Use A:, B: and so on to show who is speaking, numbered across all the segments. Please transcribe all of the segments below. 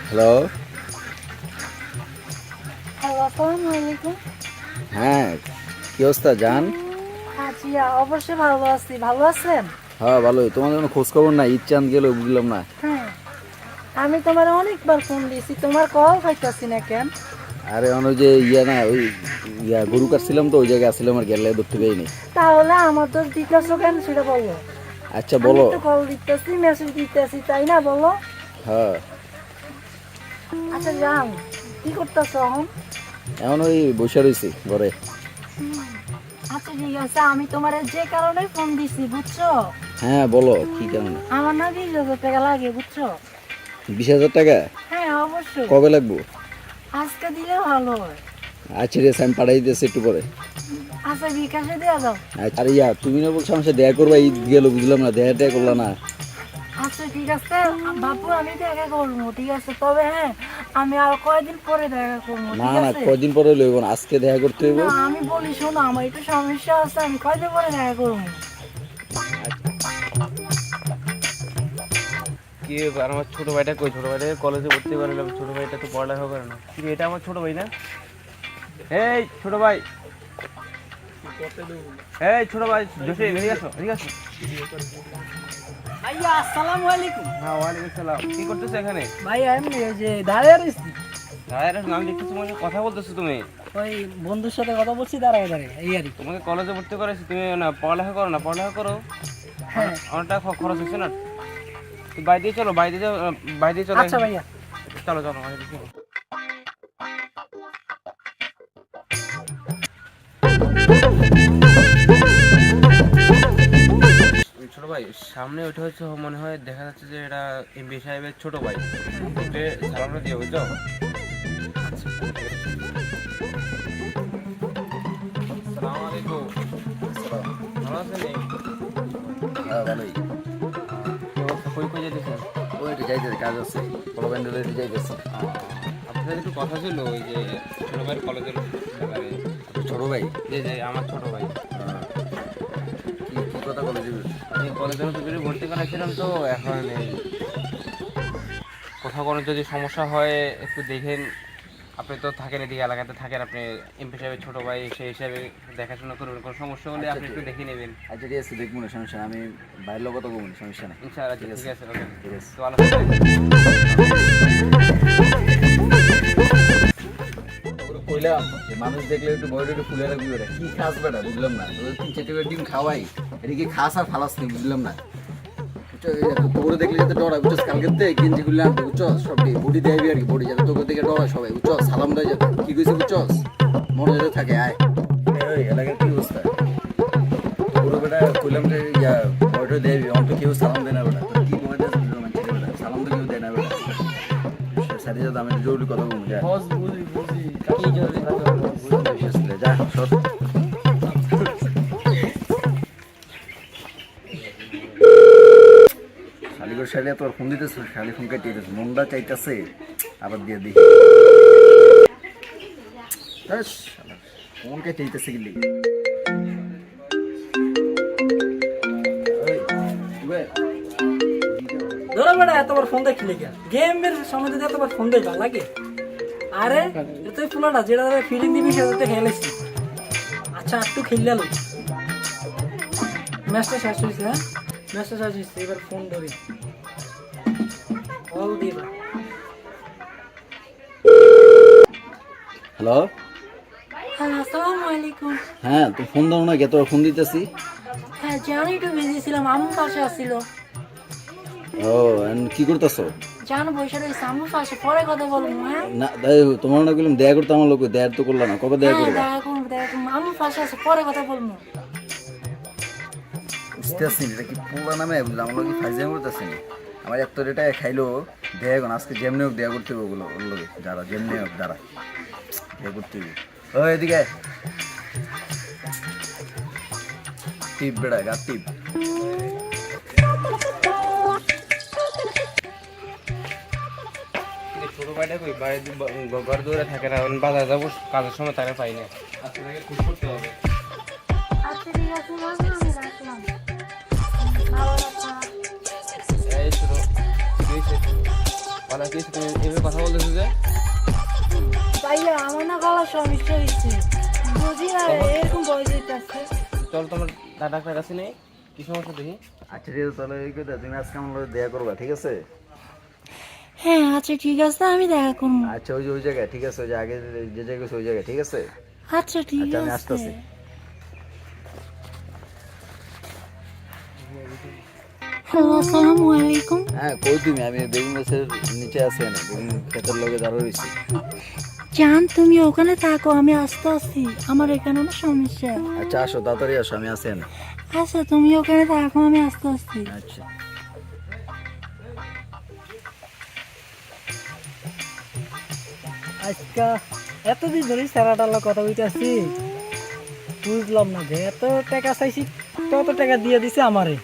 A: Hello.
B: আসসালামু আলাইকুম।
A: হ্যাঁ, কি অবস্থা জান?
B: জি অবশ্যই ভালো আছি। ভালো আছেন?
A: হ্যাঁ ভালোই। তোমার কোনো খোঁজ খবর নাই, ঈদ চাঁদ গেল বুঝলাম না।
B: হ্যাঁ, আমি তোমার অনেকবার ফোন দিয়েছি, তোমার কল পাইতাছি না কেন?
A: আরে ওই যে না ওই গরু কাটছিলাম তো, ওই জায়গায় আসছিলাম আর গেলে ধরতে পারিনি।
B: তাহলে আমার দোষ দিতেছো কেন সেটা বলো।
A: আচ্ছা
B: আমি
A: বলো।
B: তো কল দিতেছি, মেসেজ দিতেছি, তাই না? বলো।
A: হ্যাঁ,
B: আচ্ছা যাও, কি করতেছো এখন?
A: এখন ওই বসে রয়েছি ঘরে।
B: আচ্ছা ঠিক আছে, আমি তোমার যে কারণে ফোন দিছি বুঝছো।
A: হ্যাঁ বলো, কি কারণে?
B: আমার না 20,000 টাকা লাগে বুঝছো।
A: 20,000 টাকা?
B: হ্যাঁ অবশ্যই।
A: কবে লাগবো?
B: আজকে দিলে ভালো হয়।
A: আচ্ছা রে, আমি পাঠাই দিতেছি একটু পরে।
B: আচ্ছা বিকাশে দেওয়া দাও।
A: আচ্ছা, আর তুমি না বলছো আমার সাথে দেখা করবা, ঈদ গেল বুঝলাম না, দেখা করলা না।
B: আচ্ছা ঠিক আছে বাবু, আমি দেখা করবো ঠিক আছে, তবে হ্যাঁ আমি আর কয়েকদিন পরে দেখা করবো
A: না
B: ঠিক
A: না,
B: আছে।
A: কয়দিন পরে লইব না, আজকে দেখা করতে হইব।
B: না আমি বলি শোনো, আমার একটু সমস্যা আছে, আমি কয়দিন পরে দেখা করবো।
C: কি ব্যাপার? আমার ছোট ভাইটা কই? ছোট ভাইটাকে কলেজে ভর্তি করালাম, ছোট ভাইটা তো পড়ালেখা করে না। কিন্তু এটা আমার ছোট ভাই না? এই ছোট ভাই, এই ছোট ভাই জোশে, এদিকে আসো, এদিকে আসো।
B: ভাইয়া আসসালামু আলাইকুম।
C: হ্যাঁ ওয়ালাইকুম সালাম। কি করতেছো এখানে?
B: ভাইয়া আমি ওই যে দাঁড়িয়ে রয়েছি,
C: নাম দেখতেছো, মানে কথা বলতেছো তুমি?
B: ওই বন্ধুর সাথে কথা বলছি দাঁড়ায় দাঁড়িয়ে, এই আর কি।
C: তোমাকে কলেজে ভর্তি করেছি, তুমি না পড়ালেখা করো না? পড়ালেখা করো,
B: হ্যাঁ
C: অনেক টাকা খরচ হচ্ছে না? তুমি বাইরে দিয়ে চলো, বাইরে দিয়ে বাইরে দিয়ে চলো।
B: আচ্ছা ভাইয়া।
C: চলো চলো বাইরে দিয়ে চলো। ছোট ভাই সামনে ওইটা হচ্ছে, মনে হয় দেখা যাচ্ছে যে এটা এমপি সাহেবের ছোট ভাই। ওকে সালামটা দিয়ে বুঝছো? আসসালামু আলাইকুম। ভালো আছেন?
A: হ্যাঁ ভালোই।
C: কি অবস্থা? কই কই যেতেছেন?
A: ওই একটু যাইতেছে, কাজ আছে, বড় ব্যান্ডেলে যাইতেছে।
C: আপনার সাথে একটু কথা ছিল ওই যে ছোট ভাইয়ের কলেজের ব্যাপারে।
A: ছোট ভাই?
C: যে আমার ছোট ভাই,
A: কি কি কথা বলে দিবি?
C: আমি কলেজের ভিতরে ভর্তি করাইছিলাম, তো এখন এই কোথাও কোনো যদি সমস্যা হয় একটু দেখেন। আপনি তো থাকেন এদিকে এলাকাতে থাকেন, আপনি এমপি সাহেবের ছোটো ভাই, সেই হিসাবে দেখাশোনা করবেন। কোনো সমস্যা হলে আপনি একটু দেখে নেবেন।
A: আচ্ছা ঠিক আছে, দেখবো না, সমস্যা নেই, আমি বাইরের কথা বলবো না, সমস্যা নেই।
C: ইনশাআল্লাহ ঠিক আছে, ওকে।
A: ঠিক আছে।
C: তো আলোচনা
A: কইলাম যে মানুষ দেখলে একটু বড় একটু ফুলে রাখবি, ওটা কি খাস বেটা বুঝলাম না। তোর 3-4 করে ডিম খাওয়াই, এটা কি খাস আর ফালাস নেই বুঝলাম না। তোর দেখলে যাতে ডরা বুঝছস, কালকে গেঞ্জি গুলো আনতে বুঝছস, সব বডি দেবি আর কি, বডি যাতে তোর দিকে ডরা সবাই বুঝছস, সালাম দেয় যাতে, কি কইছে বুঝছস, মনে যাতে থাকে। আয় ওই এলাকার কি অবস্থা তোর বেটা? কইলাম যে বড় দেবি, অন্ত কেউ সালাম দেয় না বেটা, তোর কি বলে দেয় বুঝলাম না, বেটা সালাম তো কেউ দেয় না বেটা। সারি যাতে আমি জরুরি কথা বলবো, যা
C: বুঝি কি জরুরি কথা
A: বুঝলে, যা সব। শালিগর শালি তোর ফোন দিতেছে, শালি ফোন কাটিয়ে দিতেছে, মনটা চাইতেছে আবার দিয়ে দিই। ফোন কে চাইতেছে গেলি
B: ধরো বেটা, এতবার ফোন দেখি লেগে গেমের সময় যদি এতবার ফোন দেয় ভালো লাগে? আরে তুই ফুলাটা যেটা ফিলিং দিবি সেটা খেলেছি। আচ্ছা একটু খেললে আলো, ম্যাচটা শেষ হয়েছে। হ্যাঁ ম্যাচটা শেষ হয়েছে, এবার ফোন ধরি, কল দিবা।
A: হ্যালো।
B: হ্যালো আসসালামু আলাইকুম।
A: হ্যাঁ তুই ফোন দাও না, কে তোর ফোন দিতেছি।
B: হ্যাঁ জানি একটু বিজি ছিলাম, আম্মু পাশে আসছিল।
A: ও কি করতেছো?
B: জানো বসে রয়েছে আম্মুর পাশে, পরে কথা বলবো। হ্যাঁ
A: না তোমার না বললাম দেখা করতে, আমার লোক দেখা তো করলাম না, কবে দেখা
B: হ্যাঁ
A: করবো?
B: দেখা করবো দেখা করবো, আম্মুর পাশে আছে, পরে কথা বলবো।
A: বুঝতে পারছি এটা কি পুরা নামে বুঝলাম, আমার লোক ফাইজাম করতেছে না। আমার এত রেটা খাইলো দেখা কোন, আজকে যেমনি হোক দেখা করতে হবে, ওগুলো ওর লোকে যারা যেমনি হোক যারা দেখা করতে হবে। ও এদিকে টিপ বেড়া গা টিপ।
C: ছোট ভাইটা কই? ঘর দৌড়ে থাকে না, বাজার যাবো কাজের সময় তাকে পাই না। আজকে তাকে খুব করতে হবে।
B: আচ্ছা
D: ঠিক আছে মামা, আমি রাখলাম। ভালো থাক।
C: এই ছোট কি হয়েছে? বলা কি হয়েছে? তুমি এভাবে কথা বলতেছো যে?
D: ভাইয়া আমার না গলার সমস্যা হয়েছে, বুঝি না এরকম বয়স হইতেছে।
C: চল তোমার ডাক্তার কাছে নেই, কি সমস্যা দেখি।
A: আচ্ছা ঠিক আছে, তাহলে এই কথা তুমি আজকে আমার লগে দেখা করবা, ঠিক আছে?
D: হ্যাঁ আচ্ছা ঠিক আছে, আমি দেখা করবো।
A: আচ্ছা ওই জায়গায়, ঠিক আছে, ওই যে আগে যে জায়গায় গেছো ওই জায়গায়, ঠিক আছে?
D: আচ্ছা ঠিক
A: আচ্ছা আমি
D: আছে।
A: আসতেছি।
D: হ্যালো আসসালামু আলাইকুম।
A: হ্যাঁ কই তুমি? আমি বেগুন গাছের নিচে আছি, না বেগুন ক্ষেতের লগে দাঁড়া রয়েছি।
D: জান তুমি ওখানে থাকো, আমি আসতে আসছি, আমার এখানে না সমস্যা।
A: আচ্ছা আসো, তাড়াতাড়ি আসো, আমি আছি না।
D: আচ্ছা তুমি ওখানে থাকো, আমি আসতে আসছি।
A: আচ্ছা
B: আজকা এতদিন ধরে স্যারাটার কথা বলতেছি, বুঝলাম না যে এত টাকা চাইছি তত টাকা দিয়ে দিছে আমারে,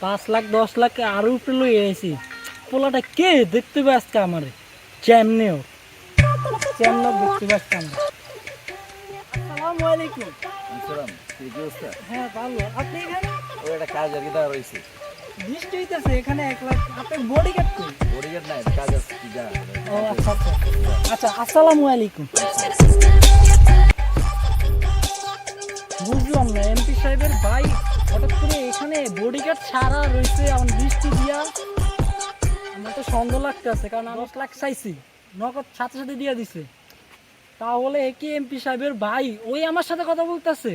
B: 5 লাখ 10 লাখ আরো উপরে লই আইছি। পোলাটা কে দেখতে পাই আজকে আমারে, চেমনেও দেখতে পাচ্ছি আমরা। আসসালামু আলাইকুম।
A: আসসালাম, কি অবস্থা?
B: হ্যাঁ ভালো, আপনি এখানে?
A: ওই একটা কাজ আর কি দাঁড়া রয়েছে।
B: বৃষ্টি হইতেছে এখানে 1 লাখ, আপনার বডি গার্ড কই?
A: বডিগার্ড নাই, কাজ আছে, কি যা।
B: ও আচ্ছা আচ্ছা আচ্ছা, আসসালামু আলাইকুম। বুঝলাম না এমপি সাহেবের ভাই হঠাৎ করে এখানে বডিগার্ড ছাড়া রয়েছে, আমার বৃষ্টি দিয়া আমার তো সন্দেহ লাগতেছে, কারণ আমি 10 লাখ চাইছি, নগদ সাথে সাথে দিয়ে দিছে। তাহলে কি এমপি সাহেবের ভাই ওই আমার সাথে কথা বলতেছে?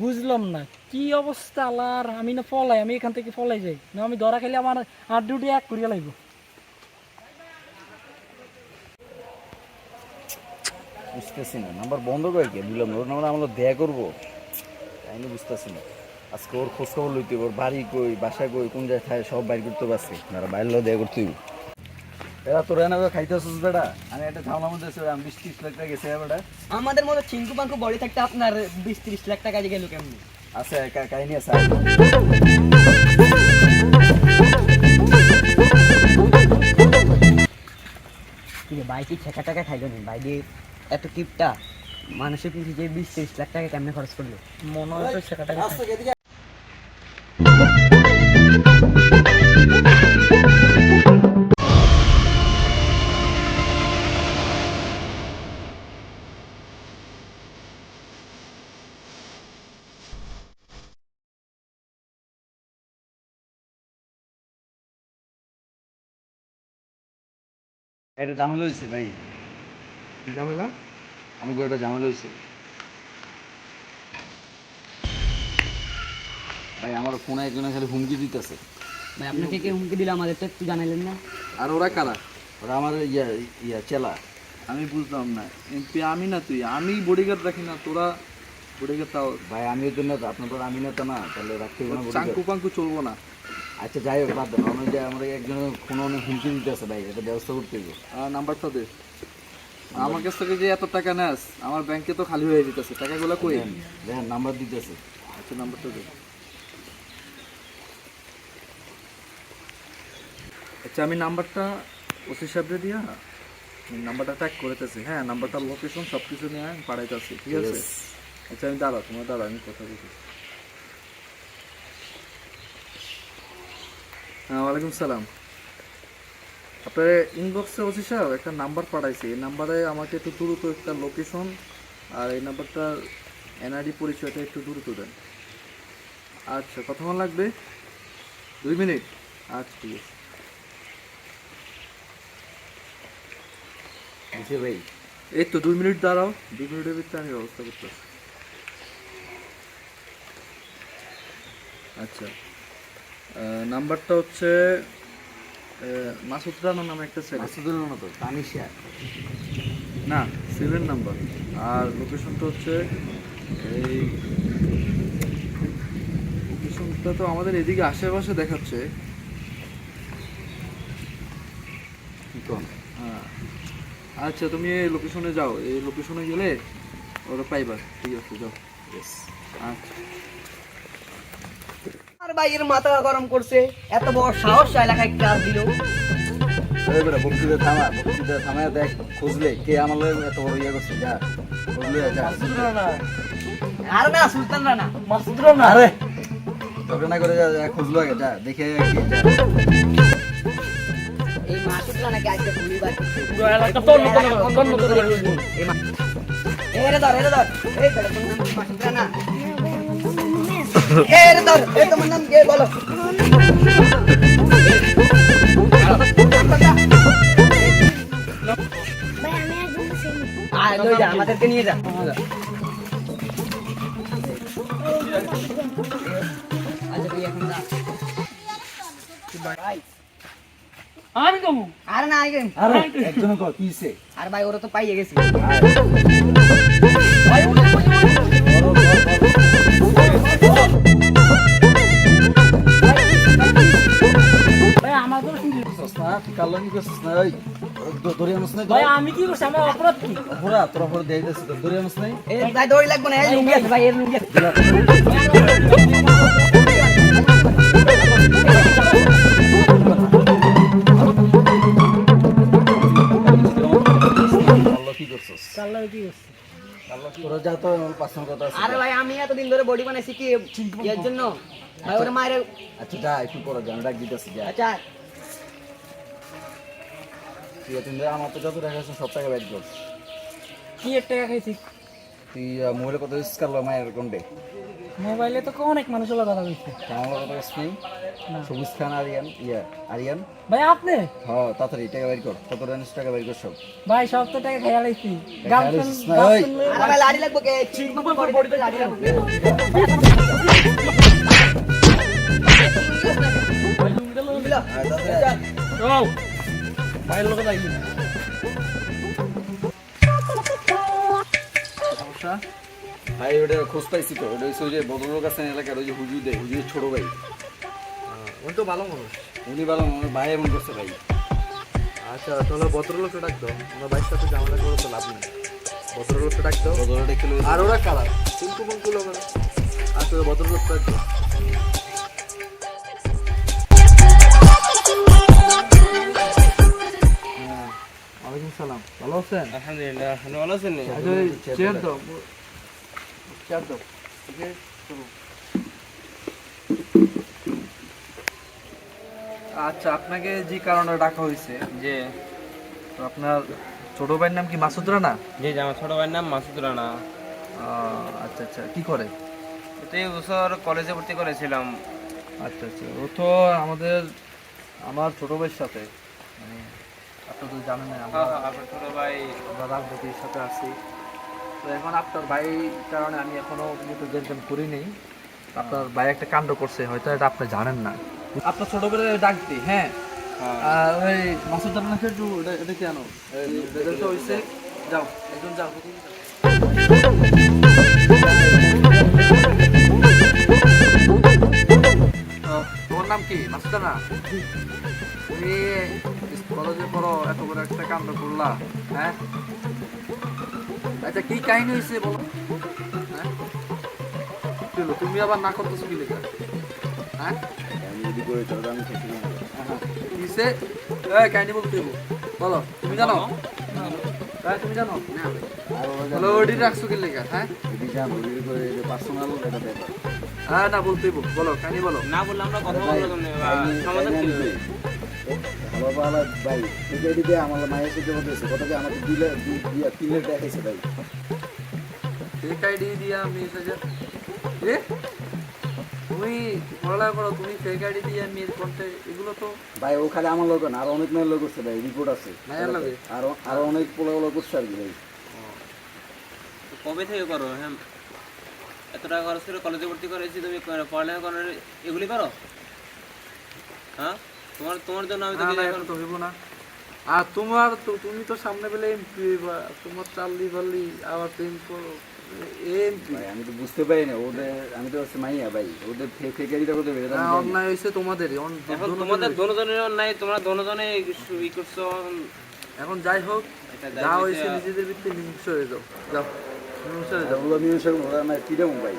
B: বুঝলাম না কি অবস্থা আলার। আমি না ফলাই, আমি এখান থেকে ফলাই যাই না, আমি ধরা খেলে আমার আর ডিউটি এক করিয়া লাগবো।
A: বুঝতেছি না, নাম্বার বন্ধ করে কে দিলাম, ওর নাম্বার আমরা দেখা করবো, তাই না? বুঝতেছি না। আজকে ওর খোঁজ খবর লইতে হবে, ওর বাড়ি কই, বাসা কই, কোন জায়গায় খায় সব বাইর করতে পারছি, না বাইরে লোক দেখা করতে হইব। এরা তোরা না খাইতে আসছিস বেটা? আমি একটা ঝামেলার মধ্যে আছি, আমি 20-30 লাখ টাকা গেছে বেটা।
E: আমাদের মতো চিঙ্কু পাঙ্কু বডি থাকতে আপনার 20-30 লাখ টাকা গেল কেমনি?
A: আছে কাহিনী আছে।
E: ভাই কি ঠেকা টাকা খাইল নি? ভাই দিয়ে এত কিপটা মানুষের পিছিয়ে যে 20-30 লাখ টাকা কেমনে খরচ করলো?
B: মনে হয় তো সেটাটা
A: এটা ঝামেলা হয়েছে ভাই।
C: ঝামেলা?
A: আমি একটা ঝামেলা হয়েছে ভাই, আমার ফোনে একজনে খালি হুমকি দিতেছে।
E: ভাই আপনাকে কে হুমকি দিল আমাদের তো একটু জানাইলেন না?
F: আর ওরা কারা?
A: ওরা আমার ইয়া চেলা।
F: আমি বুঝলাম না। এমপি আমি না তুই, আমি বডিগার্ড রাখি না, তোরা বডিগার্ড তাও।
A: ভাই আমি ওর জন্য আপনার পর আমি না তো না, তাহলে রাখতে হবে না
F: চাঙ্কু
A: bodyguard?
F: পাঙ্কু চলবো না।
A: আচ্ছা যাই হোক, বাদ দেন। আমার যে আমার একজনের ফোনে অনেক হুমকি দিতেছে ভাই, এটা ব্যবস্থা করতে হবে।
F: আর নাম্বারটা দে। আমার কাছ থেকে যে এত টাকা নেস, আমার ব্যাংকে তো খালি হয়ে যেতেছে, টাকাগুলো কই?
A: দেখেন নাম্বার দিতেছে।
F: আচ্ছা নাম্বারটা দে। আচ্ছা আমি নাম্বারটা ওসি সাহেবরে দিয়া নাম্বারটা ট্যাগ করেতেছি। হ্যাঁ নাম্বারটা লোকেশন সব কিছু নিয়ে আমি পাঠাইতেছি, ঠিক আছে? আচ্ছা আমি দাঁড়া, তোমার দাঁড়া, আমি কথা বলছি। হ্যাঁ ওয়ালাইকুম সালাম। আপনার ইনবক্সে ওসি সাহেব একটা নাম্বার পাঠাইছি, এই নাম্বারে আমাকে একটু দ্রুত একটা লোকেশন আর এই নাম্বারটার এনআইডি পরিচয়টা একটু দ্রুত দেন। আচ্ছা কতক্ষণ লাগবে? 2 মিনিট? আচ্ছা ঠিক আছে।
A: বুঝছে ভাই?
F: এই তো 2 মিনিট দাঁড়াও, 2 মিনিটের ভিতরে আমি ব্যবস্থা করতেছি। আচ্ছা নাম্বারটা হচ্ছে মাসুদ রানা নামে একটা ছেলে।
A: মাসুদুল না তো, তানিশা।
F: না সিলের নাম্বার। আর লোকেশনটা হচ্ছে এই লোকেশনটা তো আমাদের এদিকে আশেপাশে দেখাচ্ছে।
A: কি কোন?
F: হ্যাঁ আচ্ছা তুমি এই লোকেশনে যাও, এই লোকেশনে গেলে ওরা পাইবা, ঠিক আছে যাও। আচ্ছা
E: আর ভাইয়ের মাথা গরম করছে, এত বড় সাহস এলাকায় ক্লাস দিল।
A: বক্তৃতা থামা, বক্তৃতা থামায় দেখ, খুঁজলে কে আমার লগে এত বড় ইয়ে করছে, যা খুঁজলে যা।
E: আর না সুলতান রানা
B: মাসুদ রানা
A: আরে তোকে না করে যা খুঁজলো আগে যা দেখে কি যা।
E: এই মাসুদ রানাকে আজকে গুলি বার করতে হবে।
B: পুরো এলাকা তন্ন তন্ন করে
E: এই মা- এই রে ধর এই বেটা তোমার নাম কি মাসুদ রানা? এই রে ধর এই তোমার নাম কি বলো?
D: ভাই আমি একদম সেম
E: আয় লই যা আমাদেরকে নিয়ে যা। আচ্ছা তুই এখন যা। ভাই
B: আমি কমু
E: আর না আইগেন
A: আরে একজন কর কিছে
E: আর ভাই ওরা তো পাইয়ে গেছি।
B: ভাই আমার তো শুনছি
A: সস্তা কাল্লা নি কস না এই দরিয়া মাছ নাই
B: ভাই আমি কি করছি আমার অপরাধ কি
A: পুরা তোর উপরে দেই দিছ তো দরিয়া মাছ নাই
E: এই ভাই দড়ি লাগবে না এই লুঙ্গি আছে ভাই এর লুঙ্গি আছে।
A: কাল্লা কি করছস
B: কাল্লা কি করছি
A: তোরা যা তো পাঁচজন কথা আছে
E: আরে ভাই আমি এতদিন ধরে বডি বানাইছি কি এর জন্য ভাই ওরে মাইরে।
A: আচ্ছা যা একটু পরে যা আমি ডাক দিতেছি যা
E: আচ্ছা
A: তুই তুমি আমার তো যত টাকা আছে সব টাকা বাইর কর
B: কি এক টাকা খাইছি
A: তুই মোবাইলে কত ইউজ করলো মায়ের কোনটে
B: মোবাইলে তো অনেক মানুষের কথা বলছে
A: আমার কত স্ক্রিন
B: না।
A: সবুজ খান আরিয়ান আরিয়ান
B: ভাই আপনি
A: হ্যাঁ তাড়াতাড়ি টাকা বাইর কর কত রানিস টাকা বাইর কর সব
B: ভাই সব তো টাকা খেয়াল আইছি
A: লাইছিস না, ওই।
E: আরে ভাই লাড়ি লাগবে কে ঠিক মতো বডিতে লাড়ি লাগবে। বুঝলা?
A: আয়, তাড়াতাড়ি।
B: ভাইয়ের লোকে যাই
F: সমস্যা
A: ভাই ওটা খোঁজ পাইছি তো ওটা হচ্ছে ওই যে ভদ্রলোক আছেন এলাকার ওই যে হুজুর দেয় হুজুরের ছোট ভাই
F: উনি তো ভালো মানুষ।
A: উনি ভালো আমার ভাই এমন করছে ভাই
F: আচ্ছা তাহলে ভদ্রলোককে ডাক দাও, আমার ভাইয়ের সাথে ঝামেলা করে তো লাভ নেই। ভদ্রলোককে ডাক দাও।
A: ভদ্রলোকটা খেলে
F: আর ওরা কারা কিন্তু কোন গুলো মানে আচ্ছা ভদ্রলোককে ডাক দাও। ওয়ালাইকুম সালাম, ভালো আছেন?
C: আলহামদুলিল্লাহ আপনি ভালো আছেন নি?
F: আচ্ছা ওই চেয়ার দাও, চেয়ার দাও। ওকে চলো। আচ্ছা আপনাকে যে কারণে ডাকা হয়েছে,
C: যে
F: তো আপনার ছোট ভাইয়ের নাম কি মাসুদ রানা?
C: যে আমার ছোট ভাইয়ের নাম মাসুদ রানা।
F: আচ্ছা আচ্ছা, কি করে?
C: তো এই বছর কলেজে ভর্তি করেছিলাম।
F: আচ্ছা আচ্ছা, ও তো আমার ছোট ভাইয়ের সাথে, মানে আপনি তো জানেন না
C: হ্যাঁ হ্যাঁ আপনার ছোট ভাই
F: আমরা রাজনীতির সাথে আছি। তো এখন আপনার ভাই কারণে আমি এখনো কিন্তু জেনটেন করি নেই। আপনার ভাই একটা কাণ্ড করছে, হয়তো এটা আপনি জানেন না। আপনার ছোট ভাইয়ের ডাক দিই, হ্যাঁ। আর ওই মাসুদ রানাকে একটু এটা কি আনো, রেজাল্ট তো হয়েছে, যাও একজন যাও। তোমার নাম কি? মাসুদ রানা? তুমি কলেজে পড়ো, এত বড় একটা কাণ্ড করলা, হ্যাঁ? আচ্ছা কি কাহিনী হয়েছে বলো, হ্যাঁ? কি হলো, তুমি আবার না করতেছো কি লেখা, হ্যাঁ?
A: আমি যদি করে তাহলে আমি খেতে পারবো না।
F: কি হয়েছে? এই কাহিনী বলতে হইবো, বলো তুমি জানো? হ্যাঁ তুমি জানো?
A: আর ওরা
F: বলো ওডি রাখছো কি লেখা, হ্যাঁ?
A: যদি জান ওই করে পার্সোনাল এটা ব্যাপার
F: হ্যাঁ না বলতে হইবো, বলো কাহিনী বলো।
C: না বললে আমরা কথা বলবো কেমনে বা সমাধান কি হবে?
A: ভালো ভালো ভাই ঠিক আছে দিয়ে আমার মায়ের সাথে বলতেছে কথাটা আমাকে দিলে দিয়া তিলের দেখাইছে ভাই
F: ফেক আইডি দিয়া মেসেজে এ তুমি পড়ালেখা করো, তুমি ফেক আইডি দিয়া মেল করতে, এগুলো তো
A: ভাই ও খালি আমার লোক না আর অনেক মেয়ের লোক করছে ভাই রিপোর্ট আছে
F: মায়ের লাগে?
A: আরো অনেক পোলা করছে আর কি ভাই
C: তো কবে থেকে করো? হ্যাঁ এত টাকা খরচ করে কলেজে ভর্তি করেছি, তুমি পড়ালেখা করার এগুলি করো? হ্যাঁ তোমার তোমার জন্য আমি তো
F: না,
C: কিছু
F: না,
C: এখন
F: এখন তো হইব না। আর তোমার তো তুমি তো সামনে পেলে এমপি, তোমার চাল্লি বাল্লি আবার প্রেম করো এমপি।
A: ভাই আমি তো বুঝতে পারি না ওদের আমি তো হচ্ছে মাইয়া ভাই ওদের ফেকারিটা করতে পারি
F: অন্যায় হয়েছে তোমাদেরই,
C: এখন তোমাদের দোনোজনের নাই, তোমরা দোনোজনে ই করছো।
F: এখন যাই হোক,
C: এটা
F: যা
C: যাই
F: হয়েছে
C: হয়েছে,
F: নিজেদের ভিত্তি নিমিষ হয়ে যাও, যাও নিমিষ হয়ে যাও।
A: ওগুলো নিয়ে ওরা না কিরম ভাই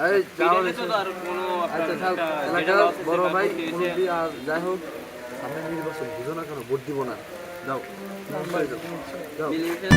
F: এই যা
C: বিদেশে
F: হয়েছে,
C: তো আর কোনো আপনার
F: আচ্ছা থাক,
C: একটা
F: এলাকার
C: যেটা loss হয়েছে
F: বড়
C: বা
F: ভাই
C: ক্ষতি হয়েছে,
F: মুরব্বি, আর যাই হোক সামনে নির্বাচন, বুঝো না কেন ভোট দিব না, যাও নিমিষ হয়ে যাও, যাও।
C: মিলেমিশে